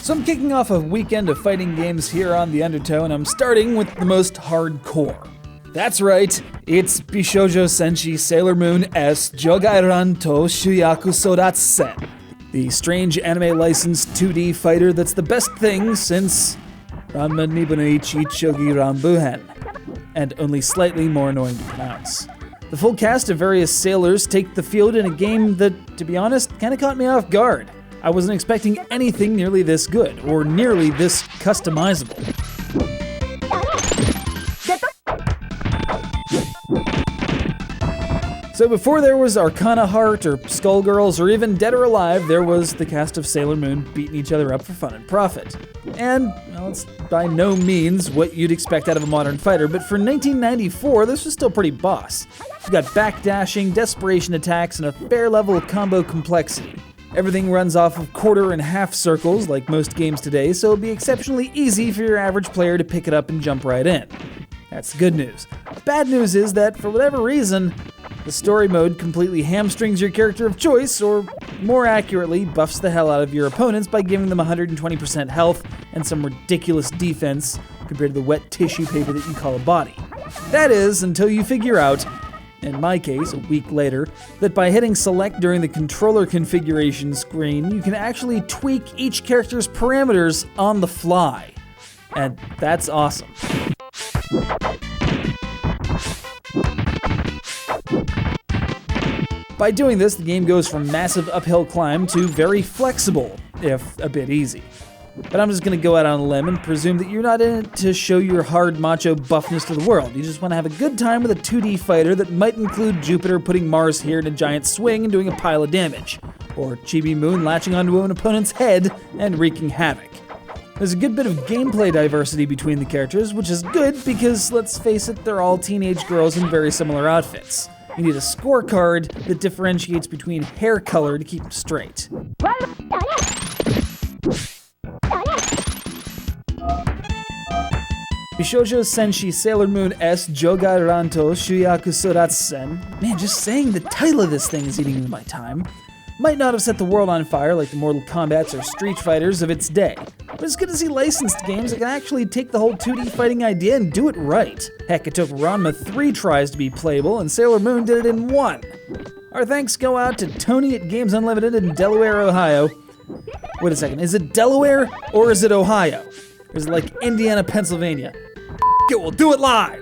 So I'm kicking off a weekend of fighting games here on the Undertow, and I'm starting with the most hardcore. That's right, it's BISHOUJO SENSHI Sailor Moon S Jougai Rantou Shuyaku Sodatsusen, the strange anime licensed 2D fighter that's the best thing since Ranma Nibonoichi Chogi Rambuhen, and only slightly more annoying to pronounce. The full cast of various sailors take the field in a game that, to be honest, kinda caught me off guard. I wasn't expecting anything nearly this good, or nearly this customizable. So before there was Arcana Heart, or Skullgirls, or even Dead or Alive, there was the cast of Sailor Moon beating each other up for fun and profit. And, well, it's by no means what you'd expect out of a modern fighter, but for 1994, this was still pretty boss. You've got backdashing, desperation attacks, and a fair level of combo complexity. Everything runs off of quarter and half circles, like most games today, so it'll be exceptionally easy for your average player to pick it up and jump right in. That's the good news. Bad news is that, for whatever reason, the story mode completely hamstrings your character of choice, or more accurately, buffs the hell out of your opponents by giving them 120% health and some ridiculous defense compared to the wet tissue paper that you call a body. That is, until you figure out, in my case, a week later, that by hitting select during the controller configuration screen, you can actually tweak each character's parameters on the fly. And that's awesome. By doing this, the game goes from massive uphill climb to very flexible, if a bit easy. But I'm just gonna go out on a limb and presume that you're not in it to show your hard macho buffness to the world. You just wanna have a good time with a 2D fighter that might include Jupiter putting Mars here in a giant swing and doing a pile of damage, or Chibi Moon latching onto an opponent's head and wreaking havoc. There's a good bit of gameplay diversity between the characters, which is good because, let's face it, they're all teenage girls in very similar outfits. You need a scorecard that differentiates between hair color to keep them straight. BISHOUJO SENSHI Sailor Moon S Jougai Rantou Shuyaku Sodatsusen. Man, just saying the title of this thing is eating into my time. Might not have set the world on fire like the Mortal Kombats or Street Fighters of its day, but it's good to see licensed games that can actually take the whole 2D fighting idea and do it right. Heck, it took Ranma 3 tries to be playable, and Sailor Moon did it in 1. Our thanks go out to Tony at Games Unlimited in Delaware, Ohio. Wait a second, is it Delaware or is it Ohio? Or is it like Indiana, Pennsylvania? It, we'll do it live!